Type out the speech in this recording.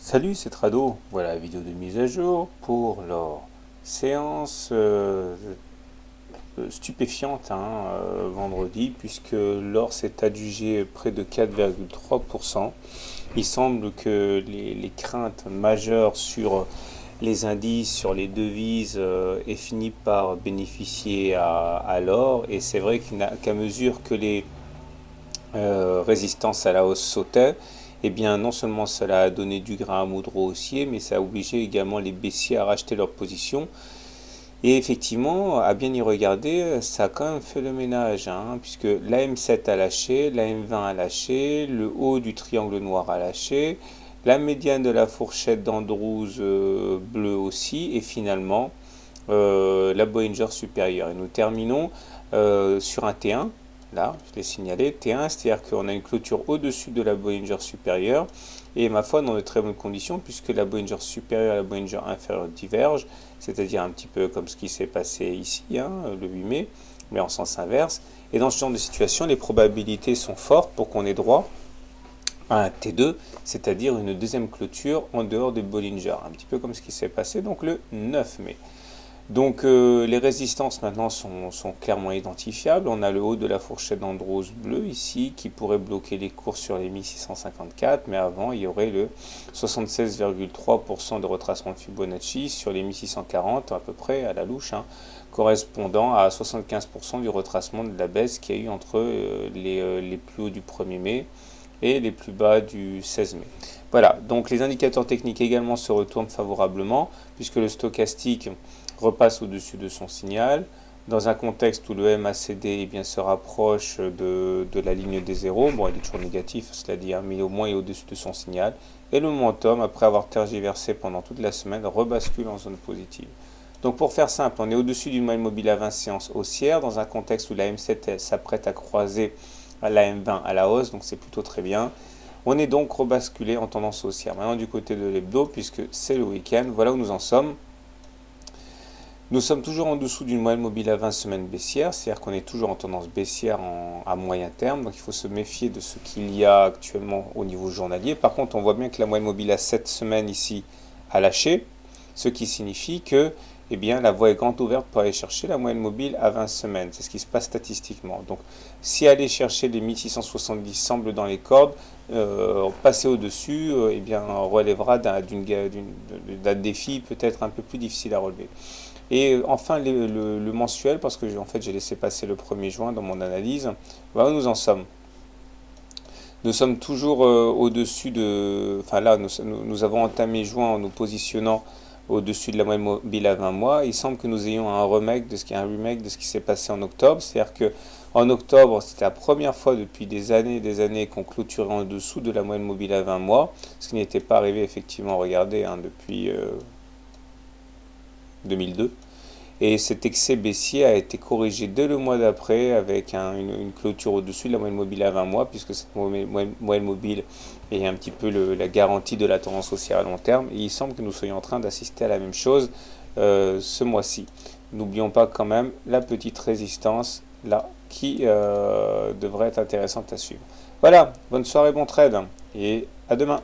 Salut, c'est Trado. Voilà la vidéo de mise à jour pour leur séance stupéfiante vendredi, puisque l'or s'est adjugé près de 4,3%. Il semble que les craintes majeures sur les indices, sur les devises, aient fini par bénéficier à l'or. Et c'est vrai qu'à mesure que les résistance à la hausse sautait, eh bien non seulement cela a donné du grain à moudre aux haussiers, mais ça a obligé également les baissiers à racheter leur position. Et effectivement, à bien y regarder, ça a quand même fait le ménage, puisque la M7 a lâché, la M20 a lâché, le haut du triangle noir a lâché, la médiane de la fourchette d'Andrews bleue aussi, et finalement la Bollinger supérieure. Et nous terminons sur un T1. Là, je l'ai signalé, T1, c'est-à-dire qu'on a une clôture au-dessus de la Bollinger supérieure, et ma foi dans de très bonnes conditions, puisque la Bollinger supérieure et la Bollinger inférieure divergent, c'est-à-dire un petit peu comme ce qui s'est passé ici, le 8 mai, mais en sens inverse. Et dans ce genre de situation, les probabilités sont fortes pour qu'on ait droit à un T2, c'est-à-dire une deuxième clôture en dehors des Bollinger, un petit peu comme ce qui s'est passé donc le 9 mai. Donc les résistances maintenant sont clairement identifiables. On a le haut de la fourchette d'Andrews bleu ici qui pourrait bloquer les cours sur les 1654, mais avant il y aurait le 76,3% de retracement de Fibonacci sur les 1640 à peu près à la louche, correspondant à 75% du retracement de la baisse qu'il y a eu entre les plus hauts du 1er mai et les plus bas du 16 mai. Voilà, donc les indicateurs techniques également se retournent favorablement puisque le stochastique repasse au-dessus de son signal. Dans un contexte où le MACD se rapproche de la ligne des zéros, bon il est toujours négatif cela dit, mais au moins il est au-dessus de son signal. Et le momentum, après avoir tergiversé pendant toute la semaine, rebascule en zone positive. Donc pour faire simple, on est au-dessus d'une moyenne mobile à 20 séances haussière, dans un contexte où la M7 s'apprête à croiser la M20 à la hausse, donc c'est plutôt très bien. On est donc rebasculé en tendance haussière. Maintenant du côté de l'hebdo, puisque c'est le week-end, voilà où nous en sommes. Nous sommes toujours en dessous d'une moyenne mobile à 20 semaines baissière, c'est-à-dire qu'on est toujours en tendance baissière à moyen terme, donc il faut se méfier de ce qu'il y a actuellement au niveau journalier. Par contre, on voit bien que la moyenne mobile à 7 semaines ici a lâché, ce qui signifie que la voie est grande ouverte pour aller chercher la moyenne mobile à 20 semaines. C'est ce qui se passe statistiquement. Donc, si aller chercher les 1670 semble dans les cordes, passer au-dessus, on relèvera d'un défi peut-être un peu plus difficile à relever. Et enfin, le mensuel, parce que en fait, j'ai laissé passer le 1er juin dans mon analyse. Voilà où nous en sommes. Nous sommes toujours au-dessus de... Enfin là, nous avons entamé juin en nous positionnant au-dessus de la moyenne mobile à 20 mois. Il semble que nous ayons un remake de ce qui s'est passé en octobre. C'est-à-dire que en octobre, c'était la première fois depuis des années qu'on clôturait en dessous de la moyenne mobile à 20 mois. Ce qui n'était pas arrivé effectivement, regardez, depuis 2002. Et cet excès baissier a été corrigé dès le mois d'après avec une clôture au-dessus de la moyenne mobile à 20 mois, puisque cette moyenne mobile est un petit peu la garantie de la tendance haussière à long terme. Et il semble que nous soyons en train d'assister à la même chose ce mois-ci. N'oublions pas quand même la petite résistance là qui devrait être intéressante à suivre. Voilà, bonne soirée, bon trade et à demain.